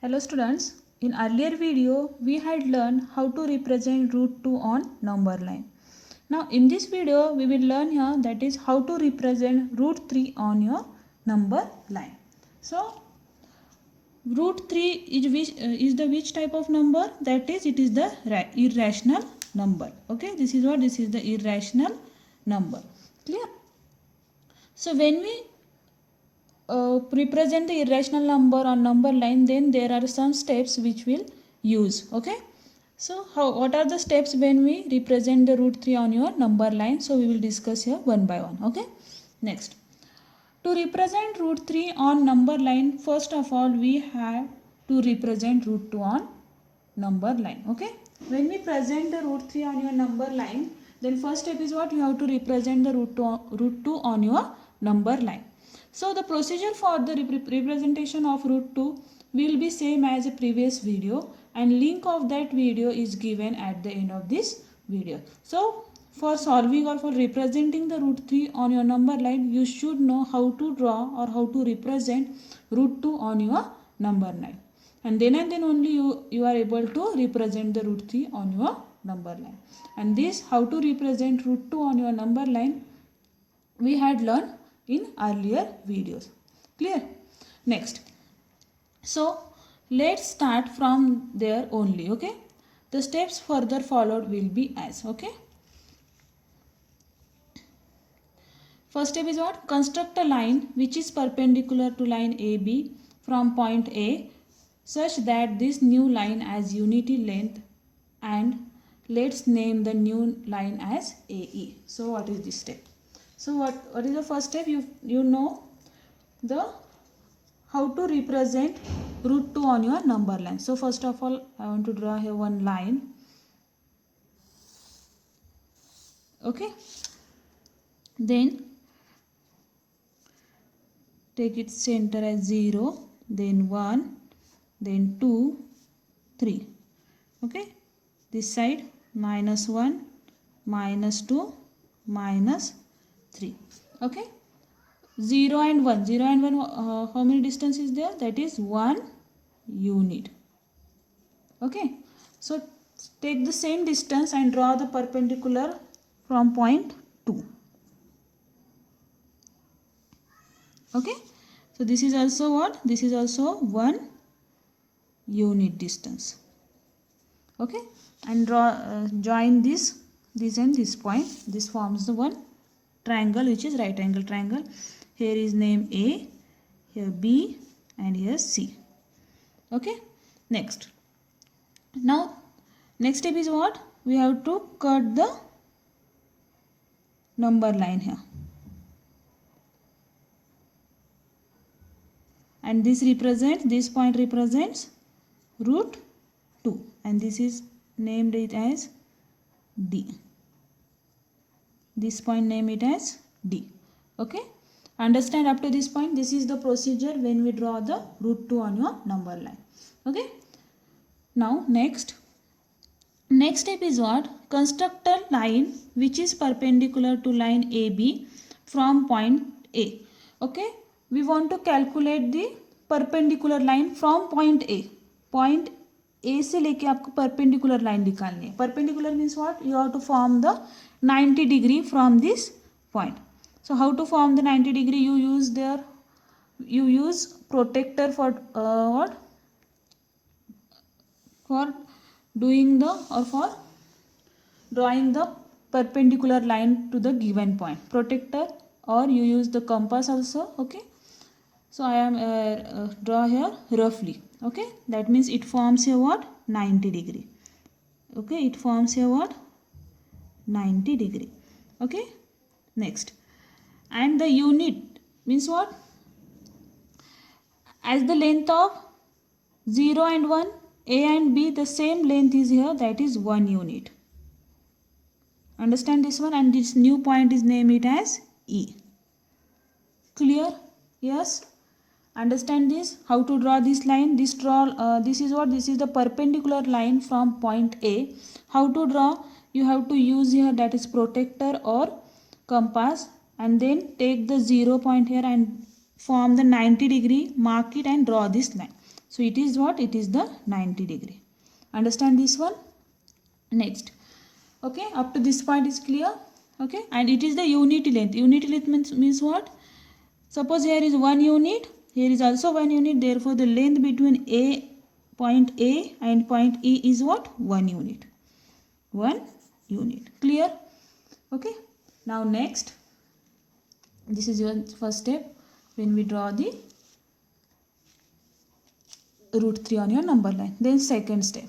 Hello students, in earlier video we had learned how to represent root 2 on number line. Now in this video we will learn here that is how to represent root 3 on your number line. So root 3 is the which type of number? That is, it is the irrational number. Okay, this is what? This is the irrational number. Clear? So when we represent the irrational number on number line, then there are some steps which we'll use. Okay, so what are the steps when we represent the root 3 on your number line? So we will discuss here one by one. Okay, next, to represent root 3 on number line, first of all we have to represent root 2 on number line. Okay, when we present the root 3 on your number line, then first step is what? You have to represent the root 2 on your number line. So the procedure for the representation of root 2 will be same as a previous video, and link of that video is given at the end of this video. So for solving or for representing the root 3 on your number line, you should know how to draw or how to represent root 2 on your number line. And then only you are able to represent the root 3 on your number line. And this how to represent root 2 on your number line we had learned in earlier videos. Clear? Next, so let's start from there only. Okay, the steps further followed will be as. Okay, first step is what? Construct a line which is perpendicular to line AB from point A such that this new line as unity length, and let's name the new line as AE. So what is this step? So what is the first step? You know the how to represent root 2 on your number line. So first of all I want to draw here one line. Okay, then take its center as 0, then 1, then 2, 3. Okay, this side -1, -2, -3. Okay, 0 and 1, 0 and 1, how many distance is there? That is 1 unit. Okay, so take the same distance and draw the perpendicular from point 2. Okay, so this is also what? This is also 1 unit distance. Okay, and draw join this and this point. This forms the one triangle which is right angle triangle. Here is name A, here B, and here C. Okay, next, now next step is what? We have to cut the number line here, and this point represents root 2, and this is named it as D. This point name it as D. Okay, understand up to this point? This is the procedure when we draw the root 2 on your number line. Okay, now next step is what? Construct a line which is perpendicular to line AB from point A. Okay, we want to calculate the perpendicular line from point A. Point A से लेके आपको perpendicular line निकालनी है. Perpendicular means what? You have to form the 90 degree from this point. So how to form the 90 degree? You use protractor for what? For doing the or for drawing the perpendicular line to the given point. Protractor, or you use the compass also. Okay, so I am draw here roughly. Okay, that means it forms here what? 90 degree. Okay, it forms here what? 90 degree. Okay, next, and the unit means what? As the length of 0 and 1, A and B, the same length is here, that is 1 unit. Understand this one? And this new point is name it as E. Clear? Yes, understand this? How to draw this line? This is what? This is the perpendicular line from point A. How to draw? You have to use here, that is protractor or compass, and then take the 0 point here and form the 90-degree, mark it and draw this line. So it is what? It is the 90-degree. Understand this one? Next. Okay, up to this point is clear. Okay, and it is the unit length. Unit length means what? Suppose here is 1 unit, here is also 1 unit, therefore the length between point A and point E is what? 1 unit. 1 unit. Clear? Okay. Now next, this is your first step when we draw the root 3 on your number line. Then second step.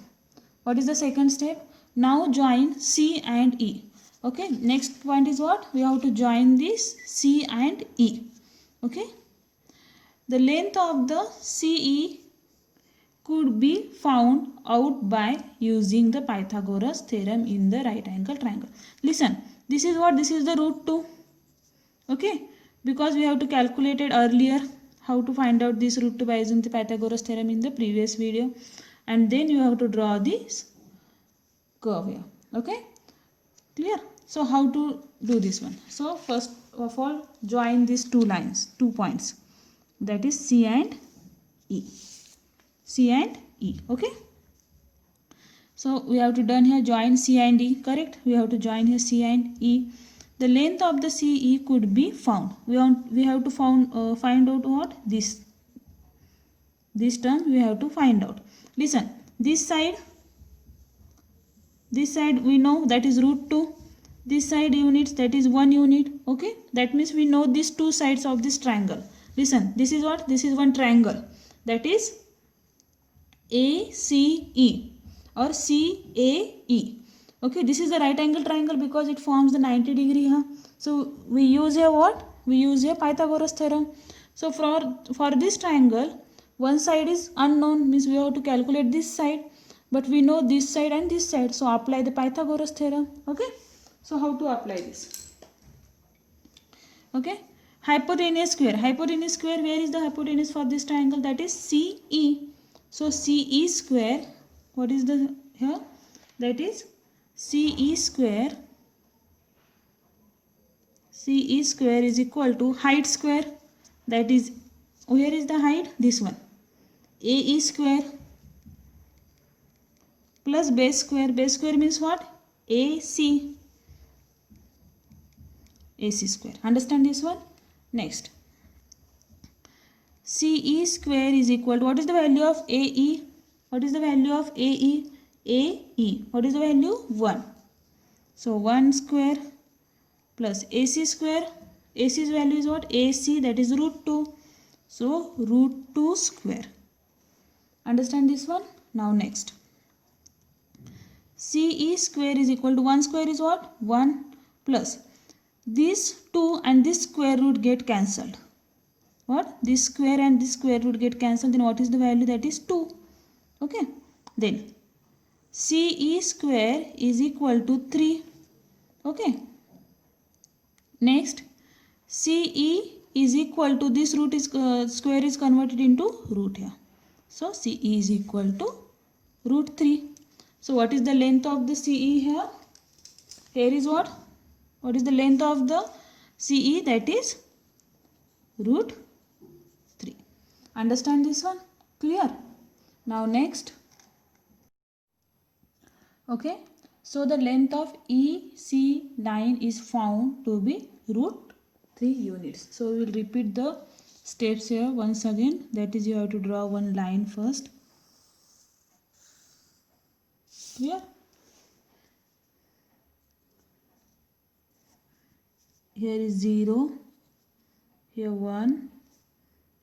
What is the second step? Now join C and E. Okay, next point is what? We have to join this C and E. Okay, the length of the CE could be found out by using the Pythagoras theorem in the right angle triangle. Listen, this is what? This is the root 2. Okay, because we have to calculate it earlier how to find out this root 2 by using the Pythagoras theorem in the previous video, and then you have to draw this curve here. Okay, clear? So how to do this one? So first of all, join these two lines, 2 points, that is C and E. C and E. Okay, so we have to done here join C and E. Correct? We have to join here C and E. The length of the CE could be found. We have to find out what? This term we have to find out. Listen, this side we know that is root 2. This side units, that is 1 unit. Okay, that means we know these two sides of this triangle. Listen, this is what? This is one triangle, that is ACE or CAE. Okay, this is the right angle triangle because it forms the 90-degree. Huh? So we use here what? We use here Pythagoras theorem. So for this triangle, one side is unknown, means we have to calculate this side, but we know this side and this side. So apply the Pythagoras theorem. Okay, so how to apply this? Okay, hypotenuse square. Hypotenuse square, where is the hypotenuse for this triangle? That is CE. So CE square, what is the here? That is CE square. CE square is equal to height square, that is, where is the height? This one. AE square plus base square. Base square means what? AC. AC square. Understand this one? Next. CE square is equal to, what is the value of AE? What is the value of AE? AE. What is the value? 1. So 1 square plus AC square. AC's value is what? AC, that is root 2. So root 2 square. Understand this one? Now next. CE square is equal to 1 square is what? 1 plus this 2 and this square root get cancelled. What? This square and this square root get cancelled. Then what is the value? That is 2. Okay. Then CE square is equal to 3. Okay. Next, CE is equal to, this root is square is converted into root here. So CE is equal to root 3. So what is the length of the CE here? Here is what? What is the length of the CE? That is root 3. Understand this one? Clear? Now next. Okay. So the length of EC line is found to be root 3 units. So we will repeat the steps here once again. That is, you have to draw one line first. Clear? Here is 0, here 1,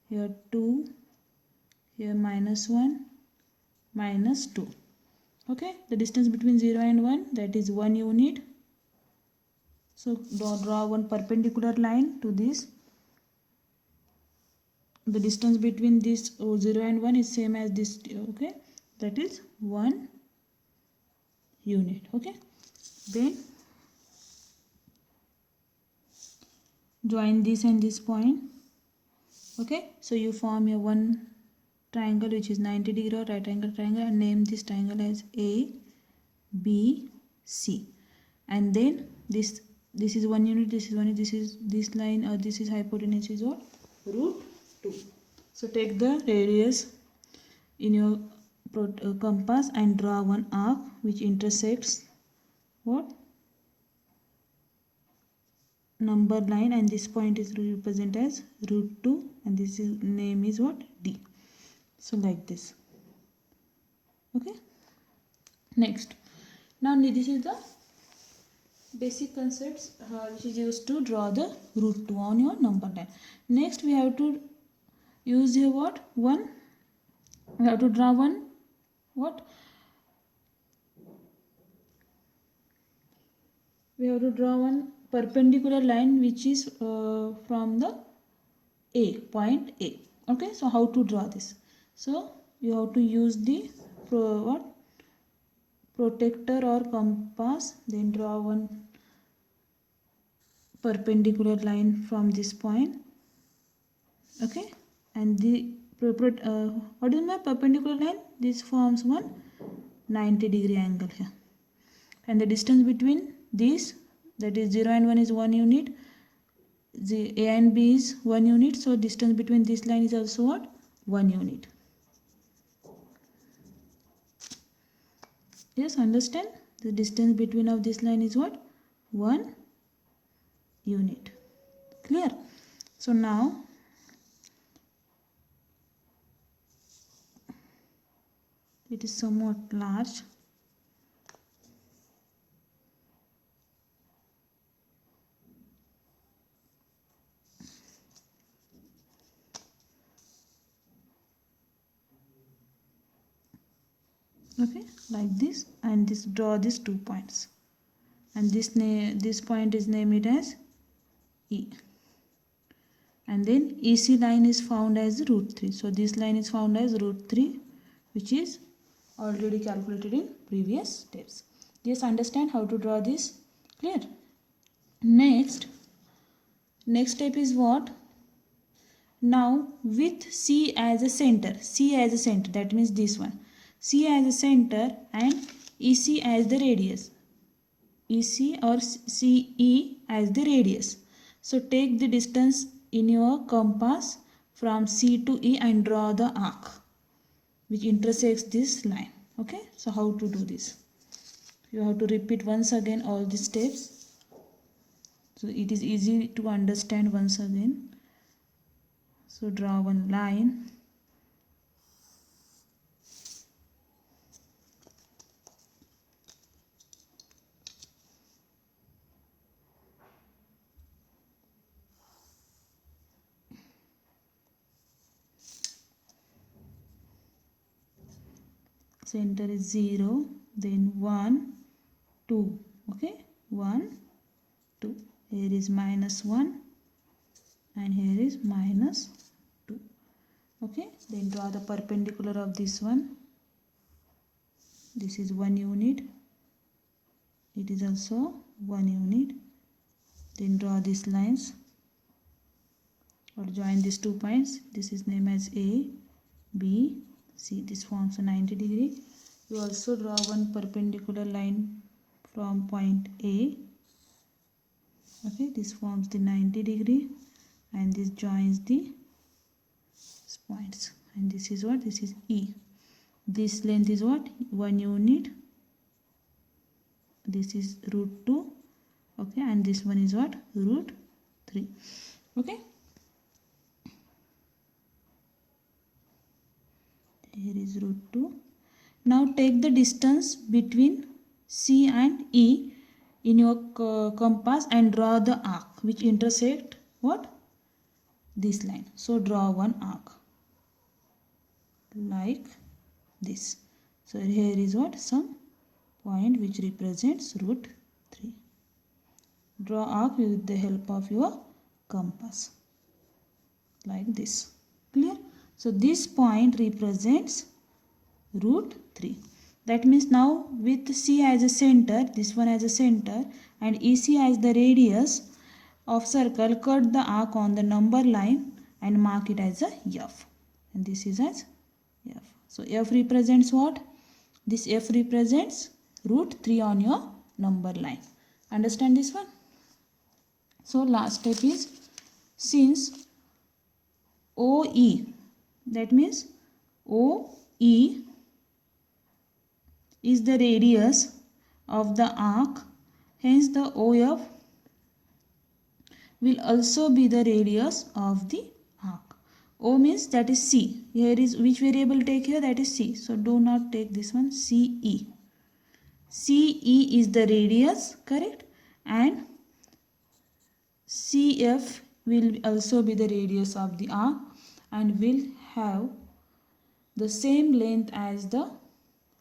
here 2, here -1, -2. Okay, the distance between 0 and 1, that is 1 unit. So draw one perpendicular line to this. The distance between this 0 and 1 is same as this. Okay, that is 1 unit. Okay, then join this and this point. Okay, so you form a one triangle which is 90-degree right angle triangle and name this triangle as A, B, C. And then this is 1 unit, this is 1 unit, this is this line, or this is hypotenuse is what? Root 2. So take the radius in your compass and draw one arc which intersects what? Number line, and this point is represented as root 2, and this is name is what? D. So like this. Okay. Next. Now this is the basic concepts which is used to draw the root 2 on your number line. Next we have to use here what? One. We have to draw one what? We have to draw one perpendicular line which is from the point A. Okay, so how to draw this? So you have to use the protector or compass, then draw one perpendicular line from this point. Okay, and the what is my perpendicular line? This forms one 90-degree angle here, and the distance between these, that is 0 and 1, is 1 unit. The A and B is 1 unit, so distance between this line is also what? 1 unit. Yes, understand? The distance between of this line is what? 1 unit. Clear? So now it is somewhat large. Okay, like this, and this, draw these 2 points, and this point is named as E, and then EC line is found as root 3. So this line is found as root 3, which is already calculated in previous steps. Just understand how to draw this. Clear? Next step is what? Now with C as a center, that means this one, C as a center and EC as the radius, EC or CE as the radius. So take the distance in your compass from C to E and draw the arc which intersects this line. Okay, so how to do this? You have to repeat once again all the steps, so it is easy to understand once again. So draw one line, center is 0, then 1, 2. Okay, 1, 2. Here is -1 and here is -2. Okay, then draw the perpendicular of this one. This is 1 unit. It is also 1 unit. Then draw these lines or join these 2 points. This is named as A, B, C. This forms a 90-degree. You also draw one perpendicular line from point A. Okay, this forms the 90-degree, and this joins the points, and this is what? This is E. This length is what? 1 unit. This is root 2. Okay, and this one is what? Root 3. Okay, here is root 2. Now take the distance between C and E in your compass and draw the arc which intersect what? This line. So draw one arc like this. So here is what? Some point which represents root 3. Draw arc with the help of your compass like this. Clear? So this point represents root 3. That means now with C as a center, this one as a center, and EC as the radius of circle, cut the arc on the number line and mark it as a F. And this is as F. So F represents what? This F represents root 3 on your number line. Understand this one? So last step is, since OE, that means OE is the radius of the arc, hence the OF will also be the radius of the arc. O means that is C. Here is which variable take here, that is C. So do not take this one, CE. CE is the radius, correct, and CF will also be the radius of the arc and will have the same length as the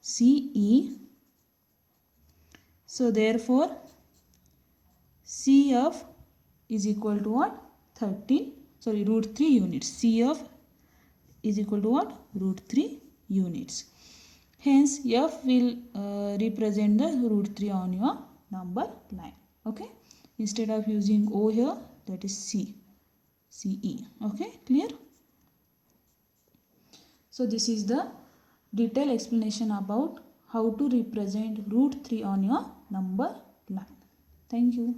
CE. So therefore CF is equal to what? Root 3 units. CF is equal to what? Root 3 units. Hence F will represent the root 3 on your number line. Okay. Instead of using O here, that is CE. Okay, clear? So this is the detailed explanation about how to represent root 3 on your number line. Thank you.